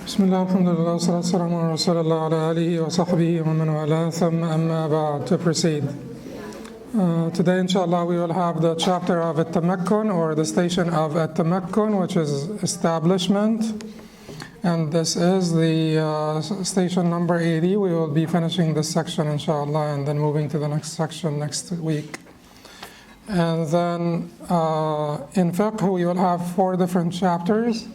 Bismillah, alhamdulillah, salatu wassalamu ala rasulillah ala alihi wa sahbihi wa man wala, thumma amma ba'd. To proceed. Today, inshallah, we will have the chapter of al-Tamakkun, or the station of al-Tamakkun, which is establishment. And this is the station number 80. We will be finishing this section, inshallah, and then moving to the next section next week. And then in fiqh, we will have 4 different chapters.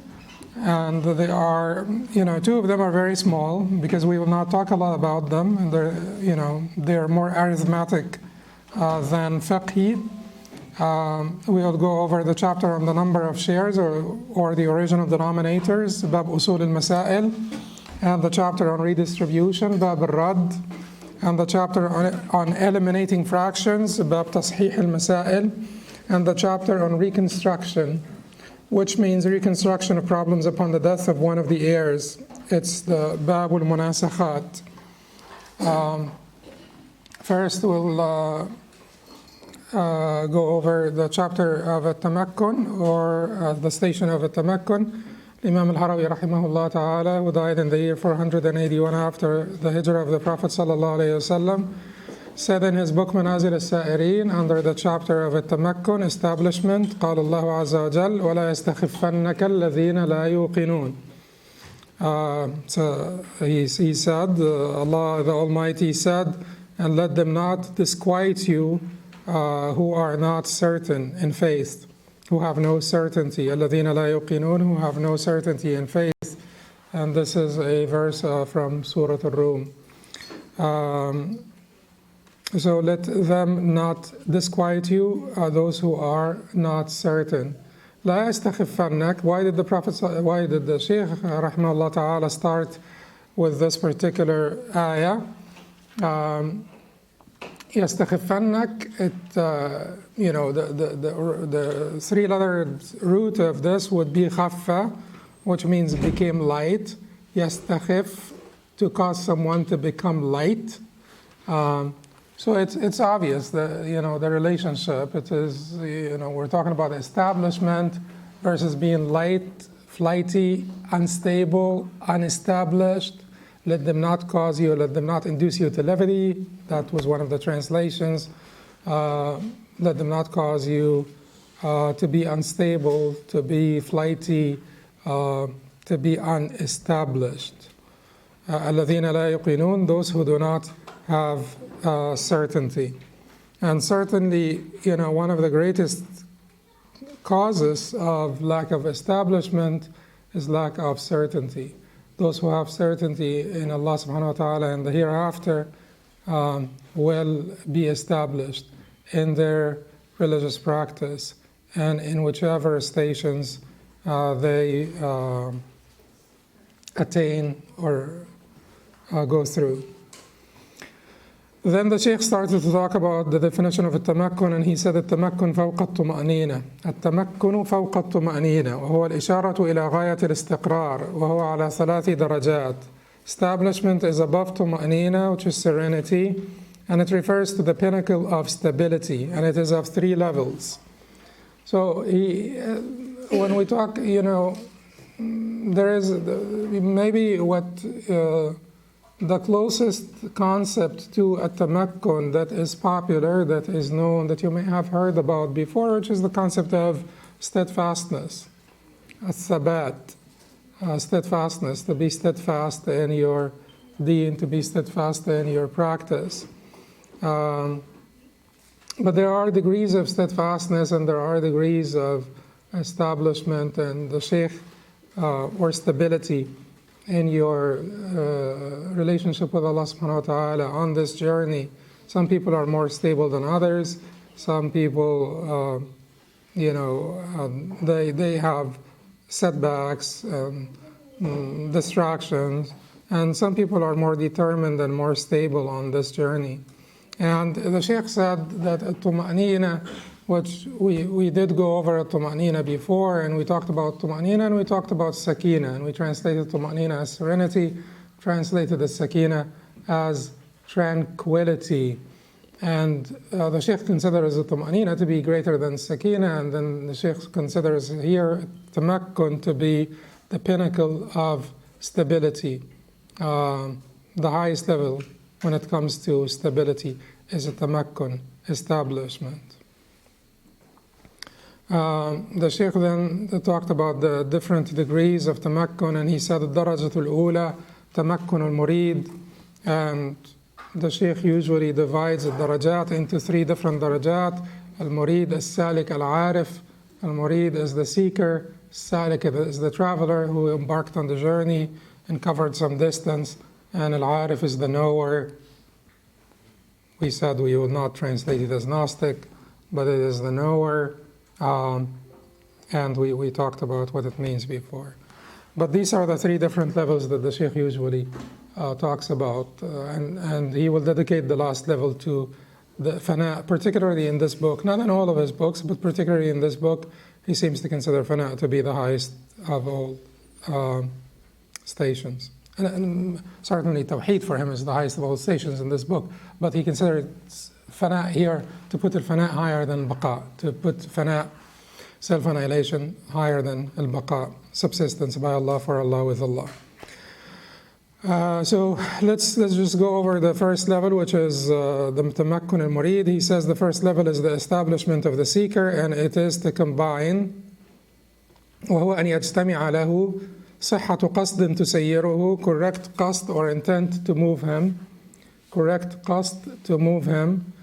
And they are, 2 of them are very small because we will not talk a lot about them. And they're more arithmetic than fiqhi. We will go over the chapter on the number of shares or the original denominators, bab usul al-masail, and the chapter on redistribution, bab al-rad, and the chapter on eliminating fractions, bab tashih al-masail, and the chapter on reconstruction, which means reconstruction of problems upon the death of one of the heirs. It's the bab al-munasakhat. First, we'll go over the chapter of al-Tamakkun, or the station of al-Tamakkun. Imam al-Harawi rahimahullah ta'ala, who died in the year 481 after the hijrah of the Prophet sallallahu alayhi wasallam, said in his book Manaazil As-Saa'ireen, under the chapter of al-Tamakkun, establishment, قال الله عز وجل ولا يستخفنك الذين لا يوقنون. So he said, Allah the Almighty said, and let them not disquiet you who are not certain in faith, who have no certainty. الذين لا يوقنون, who have no certainty in faith. And this is a verse from Surah Al-Rum. So let them not disquiet you, those who are not certain. لا يستخفنك. Why did the Shaykh rahimahullah ta'ala start with this particular ayah? يستخفنك, the 3-lettered root of this would be khaffa, which means became light. يستخف, to cause someone to become light. So it's obvious that the relationship. It is we're talking about establishment versus being light, flighty, unstable, unestablished. Let them not cause you, let them not induce you to levity. That was one of the translations. Let them not cause you to be unstable, to be flighty, to be unestablished. الَّذِينَ لَا يُقِنُونَ, those who do not have certainty. And certainly, one of the greatest causes of lack of establishment is lack of certainty. Those who have certainty in Allah subhanahu wa ta'ala and the hereafter will be established in their religious practice and in whichever stations they attain or go through. Then the Shaykh started to talk about the definition of التمكن, and he said التمكن فوق الطمأنينة. التمكن فوق الطمأنينة وهو الإشارة إلى غاية الاستقرار وهو على 3 درجات. Establishment is above طمأنينة, which is serenity, and it refers to the pinnacle of stability, and it is of 3 levels. So when we talk, there is maybe what the closest concept to at-tamakkun that is popular, that is known, that you may have heard about before, which is the concept of steadfastness, as-sabat, steadfastness, to be steadfast in your deen, to be steadfast in your practice. But there are degrees of steadfastness and there are degrees of establishment and the shaykh or stability in your relationship with Allah subhanahu wa ta'ala on this journey. Some people are more stable than others. Some people, they have setbacks, distractions, and some people are more determined and more stable on this journey. And the Shaykh said that at-tuma'nina, which we did go over at-tuma'nina before, and we talked about tuma'nina and we talked about sakina, and we translated tuma'nina as serenity, translated as sakina as tranquility. And the Shaykh considers the tuma'nina to be greater than sakina, and then the Shaykh considers here tamakkun to be the pinnacle of stability. The highest level when it comes to stability is a tamakkun, establishment. The Shaykh then talked about the different degrees of tamakkun, and he said الدرجة الأولى تمكن المريد, and the Shaykh usually divides the darajat into three different darajat. Al-Murid, Al-Salik, Al-Arif. Al-Murid is the seeker, Salik is the traveler who embarked on the journey and covered some distance, and Al-Arif is the knower. We said we will not translate it as Gnostic, but it is the knower, and we talked about what it means before. But these are the three different levels that the Shaykh usually talks about, and he will dedicate the last level to the fana, particularly in this book, not in all of his books, but particularly in this book. He seems to consider fana to be the highest of all stations. And certainly Tawheed for him is the highest of all stations in this book, but he considers fana here to put al-fana higher than baqa, to put fana, self-annihilation, higher than al-baqa, subsistence by Allah, for Allah, with Allah. So let's just go over the first level, which is the tamakkun al-murid. He says the first level is the establishment of the seeker, and it is to combine وهو أن يجتمع له صحة قصد تسيره, correct qasd or intent to move him, correct qasd to move him.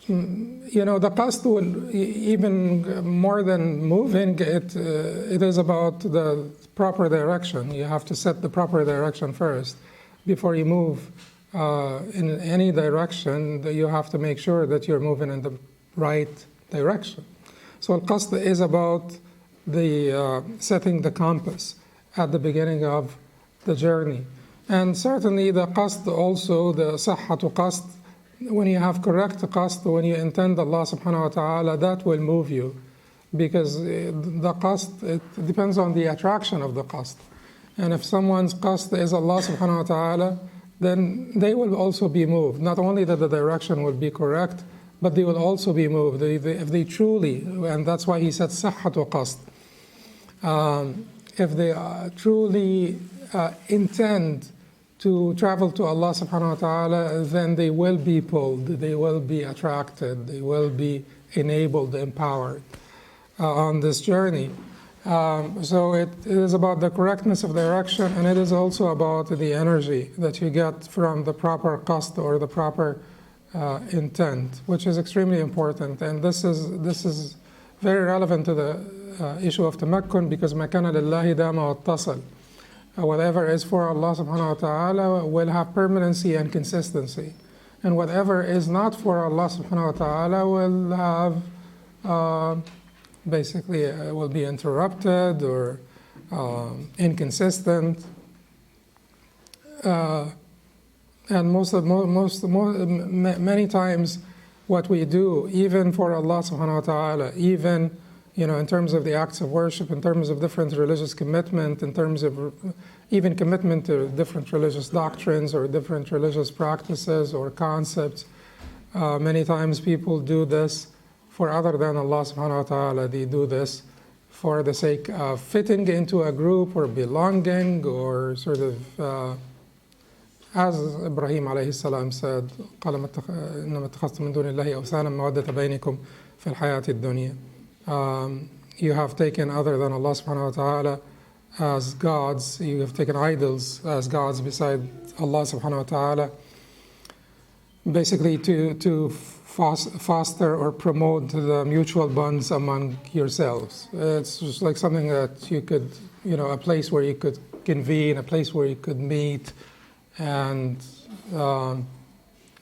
You know, the qasd will, even more than moving, it is about the proper direction. You have to set the proper direction first. Before you move in any direction, you have to make sure that you're moving in the right direction. So al-qasd is about the setting the compass at the beginning of the journey. And certainly the qasd also, the sahhatu qasd, when you have correct qasd, when you intend Allah subhanahu wa ta'ala, that will move you. Because the qasd, it depends on the attraction of the qasd. And if someone's qasd is Allah subhanahu wa ta'ala, then they will also be moved. Not only that the direction will be correct, but they will also be moved. If they truly, and that's why he said sahhatu qasd. If they truly intend to travel to Allah subhanahu wa ta'ala, then they will be pulled, they will be attracted, they will be enabled, empowered on this journey. So it is about the correctness of direction, and it is also about the energy that you get from the proper qasd or the proper intent, which is extremely important. And this is very relevant to the issue of tamakkun, because ma kana lillahi dama wattasal. Whatever is for Allah subhanahu wa ta'ala will have permanency and consistency. And whatever is not for Allah subhanahu wa ta'ala will have basically will be interrupted or inconsistent. And many times what we do, even for Allah subhanahu wa ta'ala, even in terms of the acts of worship, in terms of different religious commitment, in terms of even commitment to different religious doctrines or different religious practices or concepts, many times people do this for other than Allah subhanahu wa ta'ala. They do this for the sake of fitting into a group or belonging, or sort of as Ibrahim alayhi salam said, قال إنما اتخذتم من دون الله أوثانا مودة بينكم في الحياة الدنيا. You have taken other than Allah subhanahu wa ta'ala as gods, you have taken idols as gods beside Allah subhanahu wa ta'ala, basically to foster or promote the mutual bonds among yourselves. It's just like something that you could, a place where you could convene, a place where you could meet, and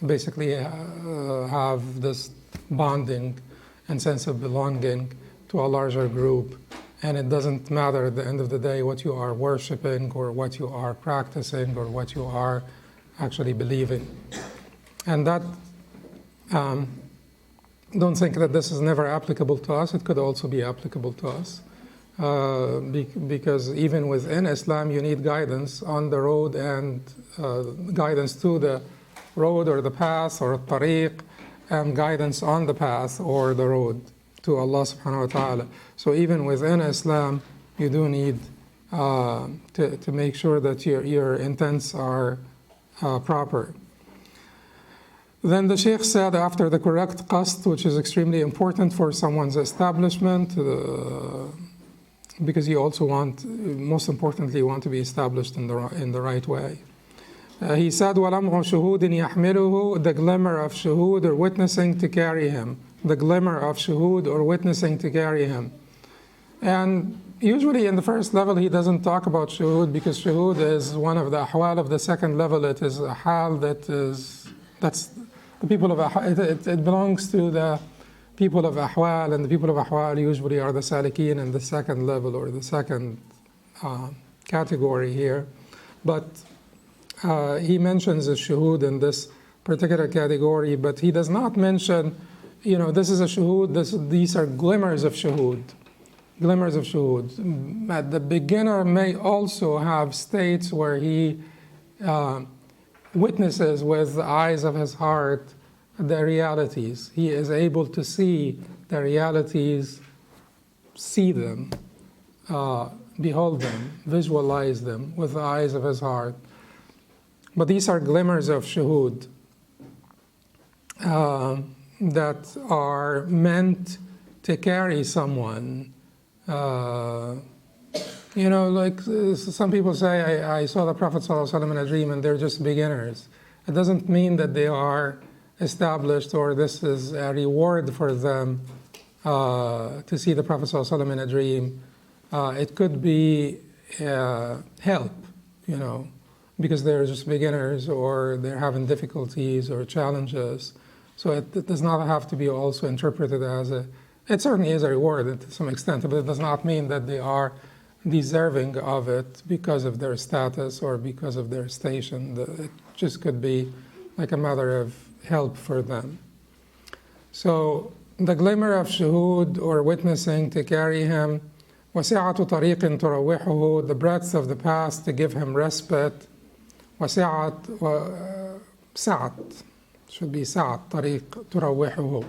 basically have this bonding and sense of belonging to a larger group. And it doesn't matter at the end of the day what you are worshiping or what you are practicing or what you are actually believing. And that, don't think that this is never applicable to us. It could also be applicable to us. Because even within Islam you need guidance on the road, and guidance to the road or the path or tariq, and guidance on the path or the road to Allah subhanahu wa ta'ala. So even within Islam, you do need to make sure that your intents are proper. Then the Shaykh said, after the correct qasd, which is extremely important for someone's establishment, because you also want, most importantly, you want to be established in the right way. He said, وَلَمْعُ شُهُودٍ يَحْمِلُهُ, the glimmer of shuhud or witnessing to carry him. The glimmer of shuhud or witnessing to carry him. And usually in the first level he doesn't talk about shuhud, because shuhud is one of the ahwal of the second level. It is a hal that's the people of it belongs to the people of ahwal, and the people of ahwal usually are the salikeen in the second level or the second category here. But he mentions the shuhud in this particular category, but he does not mention, this is a shuhud, these are glimmers of shuhud. Glimmers of shuhud. The beginner may also have states where he witnesses with the eyes of his heart the realities. He is able to see the realities, see them, behold them, visualize them with the eyes of his heart. But these are glimmers of shuhud that are meant to carry someone. Like some people say, I saw the Prophet ﷺ in a dream, and they're just beginners. It doesn't mean that they are established or this is a reward for them to see the Prophet ﷺ in a dream. It could be help, because they're just beginners or they're having difficulties or challenges. So it does not have to be also interpreted as it certainly is a reward to some extent, but it does not mean that they are deserving of it because of their status or because of their station. It just could be like a matter of help for them. So the glimmer of shuhud or witnessing to carry him, وَسِعَةُ طَرِيقٍ تُرَوِّحُهُ, the breadth of the past to give him respite. سعت should be سعت طريق تروحه,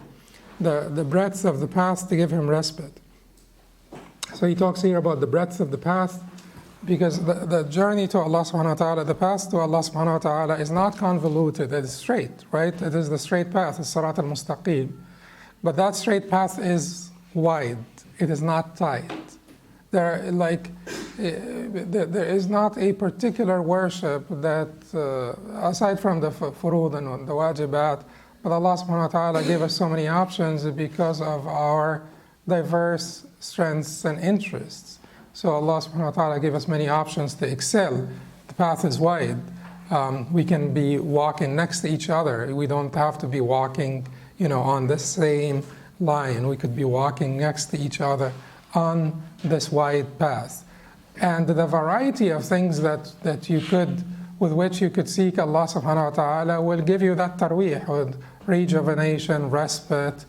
the breadth of the past to give him respite. So he talks here about the breadth of the path, because the journey to Allah subhanahu wa ta'ala, the path to Allah subhanahu wa ta'ala is not convoluted, it is straight, right? It is the straight path, it's Sirat al-Mustaqim. But that straight path is wide, it is not tight. There is not a particular worship that, aside from the furud and the wajibat, but Allah subhanahu wa ta'ala gave us so many options because of our diverse strengths and interests. So Allah subhanahu wa ta'ala gave us many options to excel. The path is wide. We can be walking next to each other. We don't have to be walking, on the same line. We could be walking next to each other on this wide path. And the variety of things with which you could seek Allah subhanahu wa ta'ala will give you that tarweeh, with rejuvenation, respite,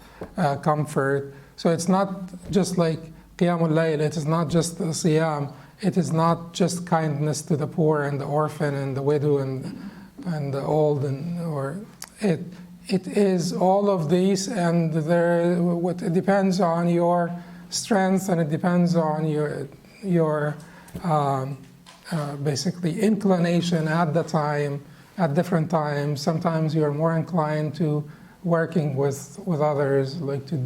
comfort. So it's not just like Qiyamul Layl, it is not just the Siyam, it is not just kindness to the poor and the orphan and the widow and the old, it is all of these, and it depends on your strength, and it depends on your basically inclination at the time, at different times. Sometimes you're more inclined to working with others, like to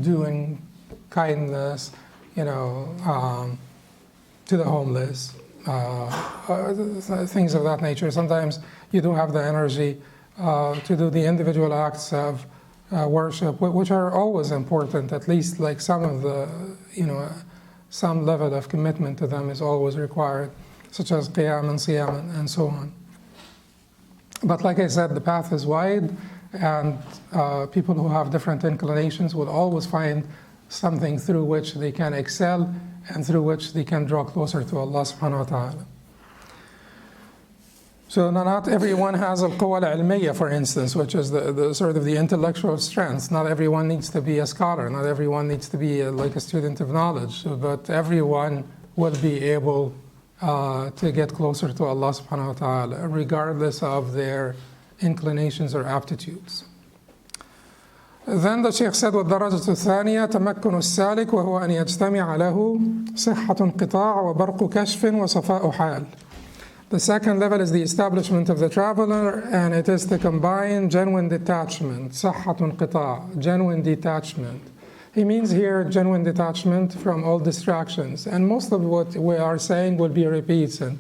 doing kindness, to the homeless, things of that nature. Sometimes you do have the energy to do the individual acts of worship, which are always important. At least like some of the, some level of commitment to them is always required, such as qiyam and siyam and so on. But like I said, the path is wide, and people who have different inclinations will always find something through which they can excel and through which they can draw closer to Allah subhanahu wa ta'ala. So not everyone has al-quwa al-ilmiyya, for instance, which is the sort of the intellectual strength. Not everyone needs to be a scholar, not everyone needs to be like a student of knowledge, but everyone will be able to get closer to Allah subhanahu wa ta'ala, regardless of their inclinations or aptitudes. Then the Shaykh said, والدرجة الثانية تمكن السالك وهو أن يجتمع له صحة انقطاع وبرق كشف وصفاء حال. The second level is the establishment of the traveler, and it is to combine genuine detachment, صحة انقطاع, genuine detachment. He means here genuine detachment from all distractions, and most of what we are saying will be repeats, and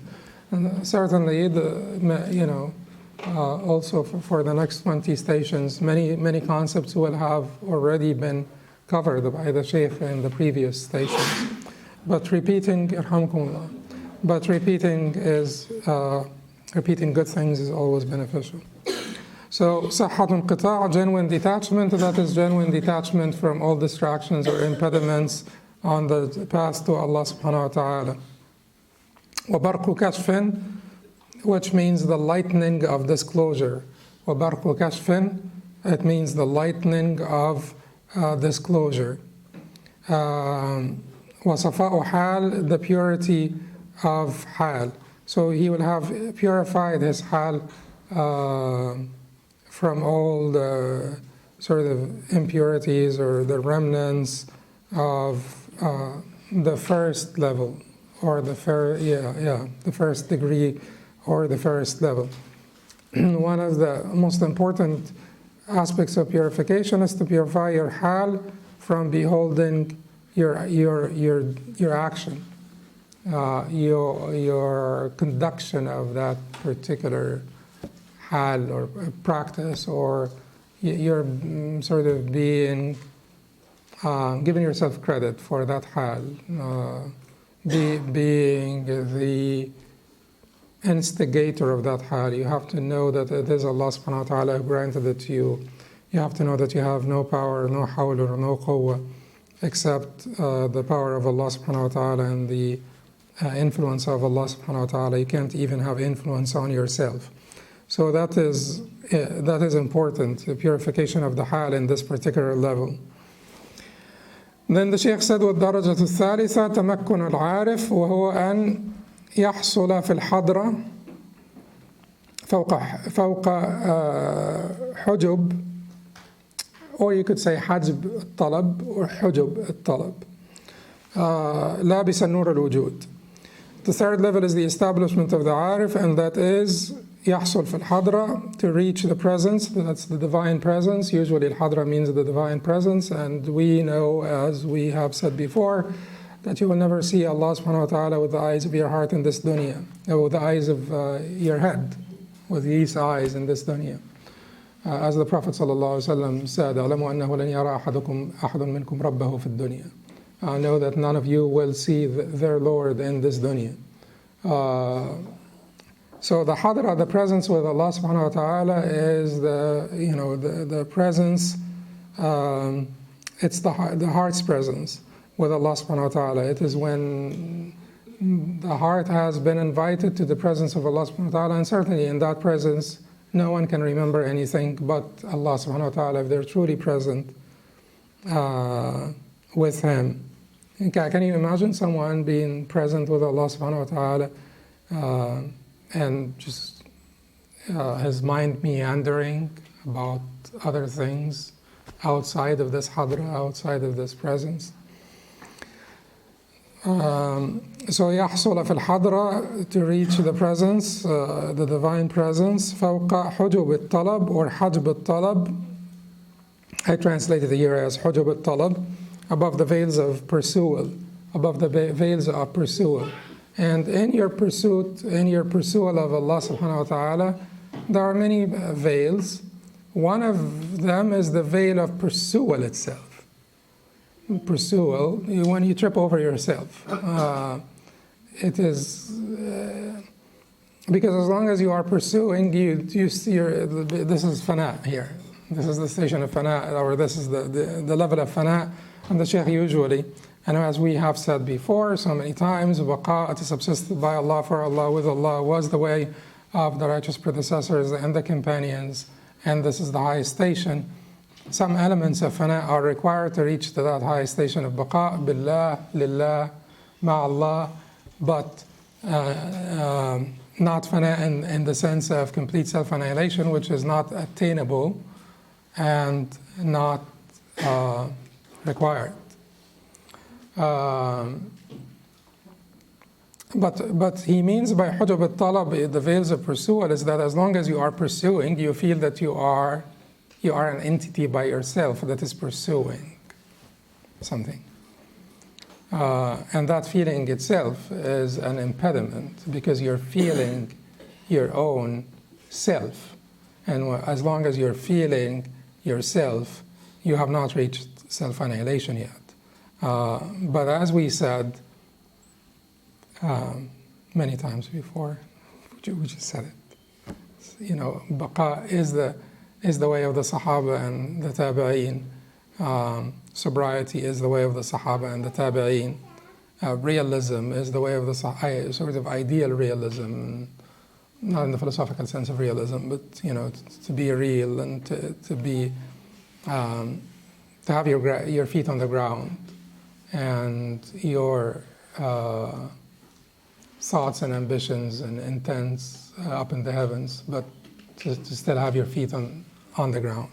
certainly also for the next 20 stations, many concepts will have already been covered by the Shaykh in the previous stations. But repeating, yarhamkumullah, but repeating good things is always beneficial. So, صحة انقطاع, genuine detachment, that is genuine detachment from all distractions or impediments on the path to Allah subhanahu wa ta'ala. وبرق كشف, which means the lightning of disclosure. وبرق كشف, it means the lightning of disclosure. وصفاء حال, the purity of حال. So he will have purified his حال from all the sort of impurities or the remnants of the first level, or the first degree, or the first level. One of the most important aspects of purification is to purify your hal from beholding your action, your conduction of that particular hal or practice, or your sort of being giving yourself credit for that hal, being the instigator of that hal. You have to know that it is Allah subhanahu wa ta'ala who granted it to you. You have to know that you have no power, no hawl or no quwwah, except the power of Allah subhanahu wa ta'ala and the influence of Allah subhanahu wa ta'ala. You can't even have influence on yourself. So that is important, the purification of the hal in this particular level. Then the Shaykh said, والدرجة الثالثة تمكن العارف وهو أن يحصل في الحضرة فوق حجب, or you could say حجب الطلب or حجب الطلب, لابس النور الوجود. The third level is the establishment of the عارف, and that is يحصل في الحضرة, to reach the presence, that's the divine presence. Usually al-Hadra means the divine presence, and we know, as we have said before, that you will never see Allah subhanahu wa ta'ala with the eyes of your heart in this dunya, or with the eyes of your head, with these eyes in this dunya. As the Prophet sallallahu alaihi wasallam said, اعلموا أنه لن يرى أحد منكم ربه في الدنيا. I know that none of you will see their Lord in this dunya. So the hadra, the presence with Allah subhanahu wa ta'ala, is the presence, it's the heart's presence with Allah subhanahu wa ta'ala. It is when the heart has been invited to the presence of Allah subhanahu wa ta'ala, and certainly in that presence no one can remember anything but Allah subhanahu wa ta'ala if they're truly present with Him. Can you imagine someone being present with Allah subhanahu wa ta'ala and just his mind meandering about other things outside of this hadra, outside of this presence? So يحصل في الحضرة, to reach the presence, the divine presence, فوق حجب الطلب or حجب الطلب. I translated it here as حجب الطلب, above the veils of pursual, above the veils of pursual. And in your pursuit of Allah subhanahu wa ta'ala, there are many veils. One of them is the veil of pursual itself. Pursual, when you trip over yourself. It is because as long as you are pursuing, you see this is fana here. This is the station of fana, or this is the level of fana. And the Shaykh usually, and as we have said before so many times, baqa, to subsist by Allah, for Allah, with Allah, was the way of the righteous predecessors and the companions, and this is the highest station. Some elements of fana are required to reach to that high station of baqa, billah, lillah, ma'allah, but not fana in the sense of complete self-annihilation, which is not attainable and not required. But he means by hujub al-talab, the veils of pursuit, is that as long as you are pursuing, you feel that you are an entity by yourself that is pursuing something. And that feeling itself is an impediment because you're feeling your own self. And as long as you're feeling yourself, you have not reached self-annihilation yet. But as we said many times before, we just said it, you know, baqa is the way of the Sahaba and the Tabi'een. Sobriety is the way of the Sahaba and the Tabi'een. Realism is the way of the sort of ideal realism, not in the philosophical sense of realism, but you know, to be real and to be to have your feet on the ground and your thoughts and ambitions and intents up in the heavens, but to still have your feet on the ground.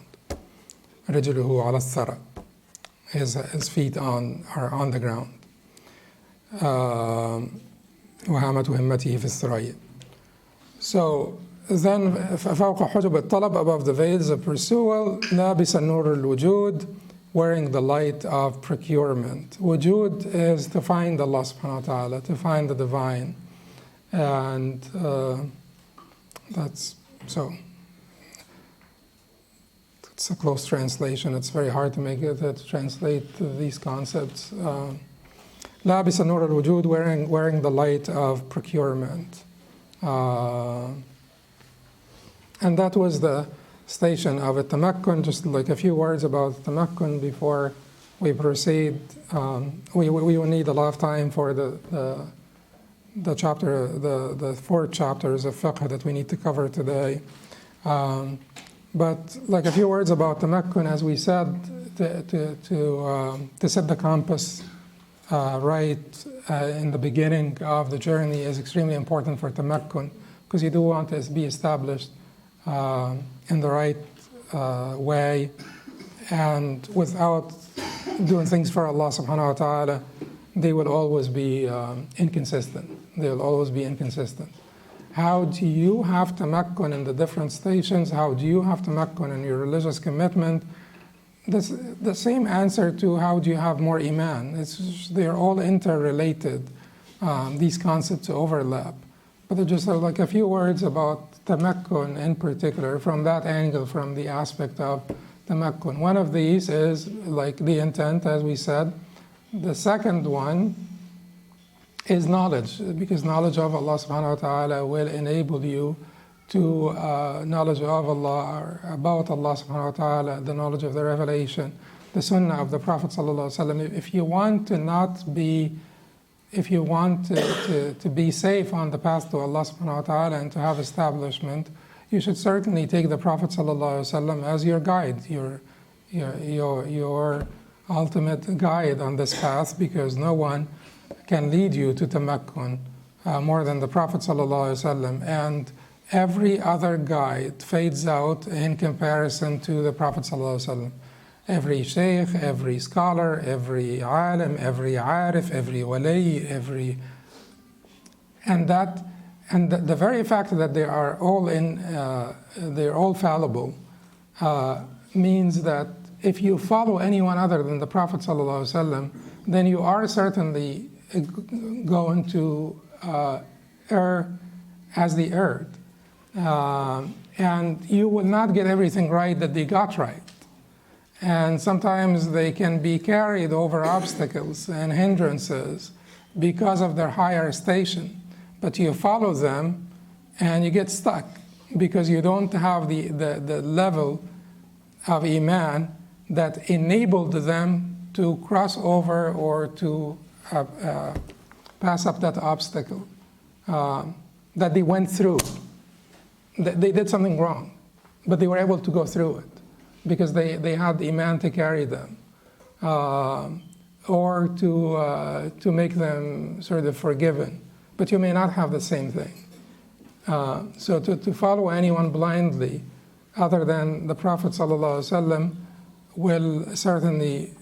رجله على الثرى. His feet are on the ground. وهامة همته في الثريا. So then فوق حجب الطلب, above the veils of pursuit, لابس النور الوجود, wearing the light of procurement. Wujud is to find Allah subhanahu wa ta'ala, to find the divine. And that's so. It's a close translation. It's very hard to make it to translate these concepts. لابس النور الوجود, wearing the light of procurement. And that was the station of at-tamakkun. Just like a few words about tamakkun before we proceed. We will need a lot of time for the chapter, the 4 chapters of fiqh that we need to cover today. But like a few words about tamakkun, as we said, to set the compass right in the beginning of the journey is extremely important for tamakkun, because you do want to be established in the right way, and without doing things for Allah subhanahu wa ta'ala, they will always be inconsistent. They will always be inconsistent. How do you have tamakkun in the different stations? How do you have tamakkun in your religious commitment? That's the same answer to how do you have more iman. They're all interrelated. These concepts overlap. But they're just like a few words about tamakkun in particular from that angle, from the aspect of tamakkun. One of these is like the intent, as we said. The second one is knowledge, because knowledge of Allah subhanahu wa ta'ala will enable you to knowledge of Allah, or about Allah subhanahu wa ta'ala, the knowledge of the revelation, the sunnah of the Prophet sallallahu alaihi wasallam. If you want to be safe on the path to Allah subhanahu wa ta'ala and to have establishment, you should certainly take the Prophet sallallahu alaihi wasallam as your guide, your ultimate guide on this path, because no one can lead you to tamakkun more than the Prophet ﷺ, and every other guide fades out in comparison to the Prophet ﷺ. Every shaykh, every scholar, every alim, every arif, every wali, and the very fact that they are all they're all fallible means that if you follow anyone other than the Prophet ﷺ, then you are certainly going to err as they erred. And you will not get everything right that they got right. And sometimes they can be carried over obstacles and hindrances because of their higher station. But you follow them and you get stuck because you don't have the level of iman that enabled them to cross over or to pass up that obstacle that they went through. They did something wrong, but they were able to go through it because they had iman to carry them, or to make them sort of forgiven. But you may not have the same thing. So to follow anyone blindly other than the Prophet ﷺ will certainly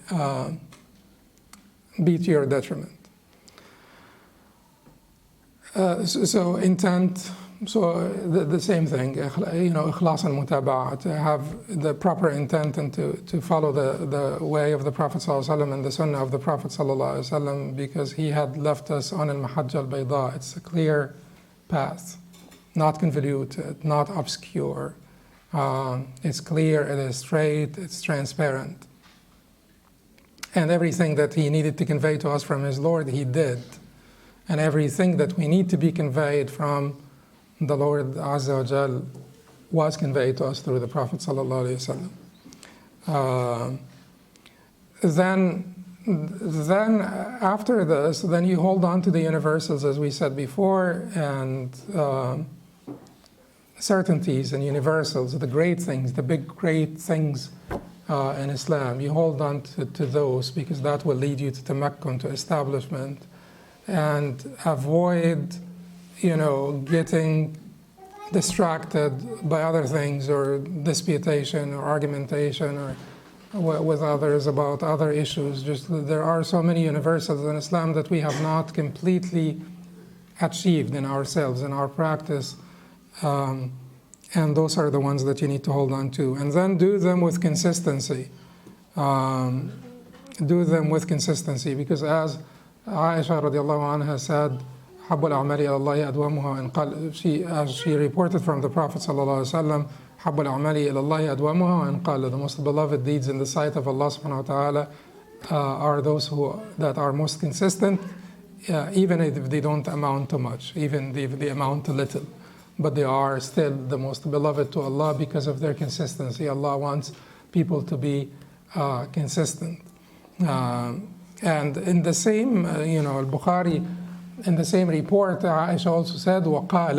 be to your detriment. So intent, so the same thing, ikhlas and mutaba'a, to have the proper intent and to follow the way of the Prophet ﷺ and the sunnah of the Prophet ﷺ, because he had left us on al-Mahajj al-Bayda. It's a clear path, not convoluted, not obscure. It's clear, it is straight, it's transparent. And everything that he needed to convey to us from his Lord, he did. And everything that we need to be conveyed from the Lord Azza wa Jal was conveyed to us through the Prophet sallallahu alaihi wasallam. Then after this, then you hold on to the universals, as we said before, and certainties and universals, the great things, the big great things in Islam. You hold on to those, because that will lead you to tamakkun, to establishment, and avoid, getting distracted by other things, or disputation or argumentation, or with others about other issues. Just there are so many universals in Islam that we have not completely achieved in ourselves, in our practice, and those are the ones that you need to hold on to. And then do them with consistency. Do them with consistency, because as Aisha radiallahu anha said, حَبُّ الْأَعْمَالِ إِلَى اللَّهِ أَدْوَمُهَا وَإِنْ قَلَّ. As she reported from the Prophet sallallahu alaihi wasallam, حَبُّ الْأَعْمَالِ إِلَى اللَّهِ أَدْوَمُهَا وَإِنْ قَلَّ. The most beloved deeds in the sight of Allah subhanahu wa ta'ala are those that are most consistent, even if they don't amount to much, even if they amount to little. But they are still the most beloved to Allah because of their consistency. Allah wants people to be consistent. And in the same, al-Bukhari, in the same report, Aisha also said, وَقَالَ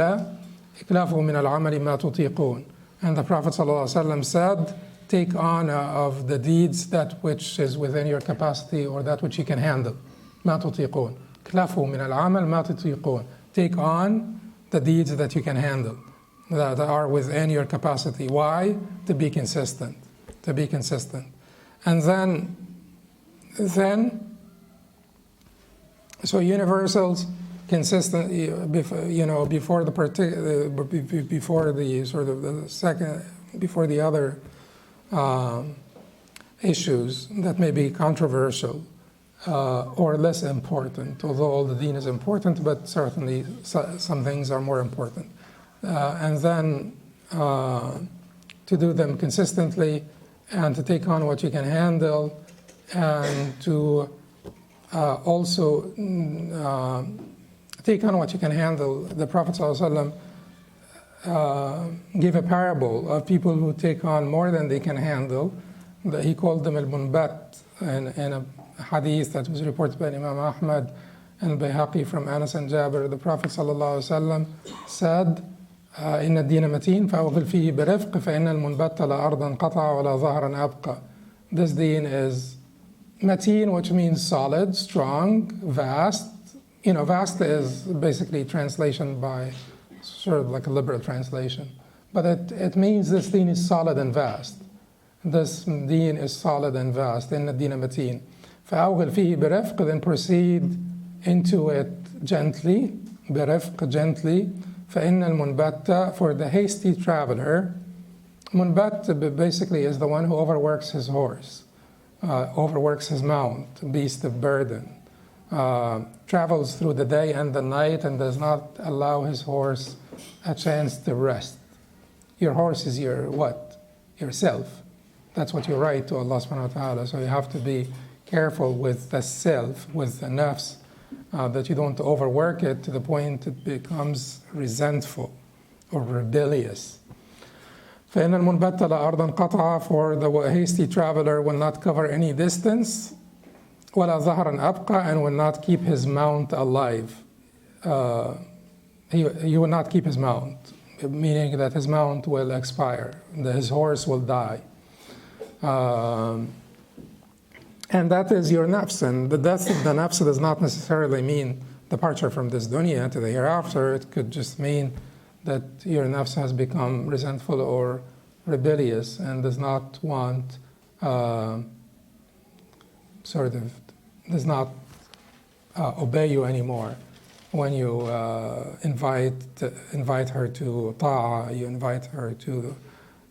إِكْلَافُ مِنَ الْعَمَلِ مَا تُطِيقُونَ. And the Prophet ﷺ said, take on of the deeds that which is within your capacity, or that which you can handle. مَا تُطِيقُونَ. إِكْلَافُ مِنَ الْعَمَلِ مَا تُطِيقُونَ. Take on the deeds that you can handle, that are within your capacity. Why? To be consistent. To be consistent. And then so universals, consistent, before the sort of the second, before the other issues that may be controversial or less important, although all the deen is important, but certainly some things are more important. And then to do them consistently, and to take on what you can handle, and to also take on what you can handle. The Prophet ﷺ gave a parable of people who take on more than they can handle. He called them al-munbat, in a hadith that was reported by Imam Ahmad and Bayhaqi from Anas and Jabir. The Prophet ﷺ said, إن الدين متين فأوغل فيه برفق فإن المنبت لا أرضا قطع ولا ظهرا أبقى. This deen is mateen, which means solid, strong, vast. Vast is basically translation by sort of like a liberal translation. But it means this deen is solid and vast. This deen is solid and vast. إن الدين متين فأوغل فيه برفق. Then proceed into it gently, برفق, gently. فإن المنبت, for the hasty traveler. Munbat basically is the one who overworks his horse, overworks his mount, beast of burden, travels through the day and the night and does not allow his horse a chance to rest. Your horse is your what? Yourself. That's what you write to Allah subhanahu wa ta'ala. So you have to be careful with the self, with the nafs, that you don't overwork it to the point it becomes resentful or rebellious. فإن المنبت لا أرضا قطع, for the hasty traveler will not cover any distance, ولا ظهرا أبقى, and will not keep his mount alive. He will not keep his mount, meaning that his mount will expire, his horse will die. And that is your nafs. And the death of the nafs does not necessarily mean departure from this dunya to the hereafter. It could just mean that your nafs has become resentful or rebellious and does not want sort of does not obey you anymore. When you invite her to ta'ah, you invite her to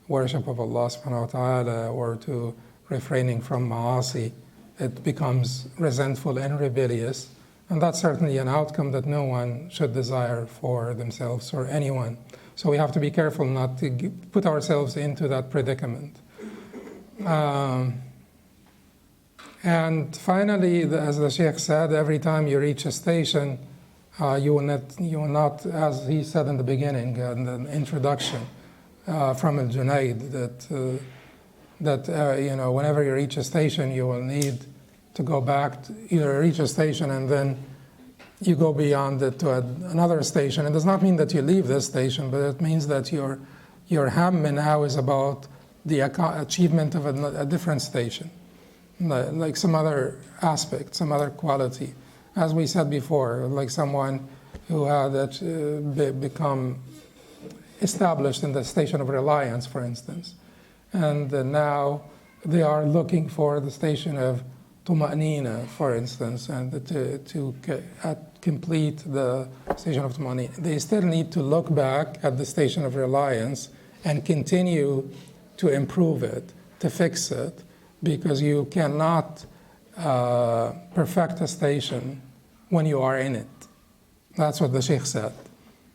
worship of Allah subhanahu wa ta'ala, or to refraining from ma'asi, it becomes resentful and rebellious. And that's certainly an outcome that no one should desire for themselves or anyone. So we have to be careful not to put ourselves into that predicament. And finally, as the Shaykh said, every time you reach a station, you will not, as he said in the beginning, in the introduction from al-Junayd, that whenever you reach a station, you will need to go back. You reach a station and then you go beyond it to another station. It does not mean that you leave this station, but it means that your ham now is about the achievement of a different station, like some other aspect, some other quality. As we said before, like someone who had become established in the station of reliance, for instance, and now they are looking for the station of tuma'nina, for instance, and to complete the station of tuma'nina. They still need to look back at the station of reliance and continue to improve it, to fix it, because you cannot perfect a station when you are in it. That's what the Shaykh said,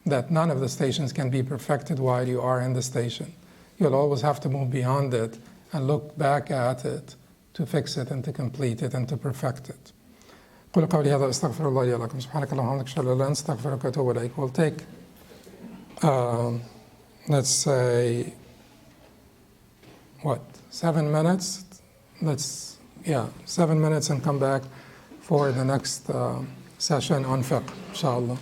that none of the stations can be perfected while you are in the station. You'll always have to move beyond it and look back at it to fix it and to complete it and to perfect it. قل قولي هذا استغفر الله لي ولكم سبحانك اللهم وبحمدك اشهد ان لا اله الا انت استغفرك واتوب اليك. We'll take let's say 7 minutes. 7 minutes and come back for the next session on fiqh, inshallah.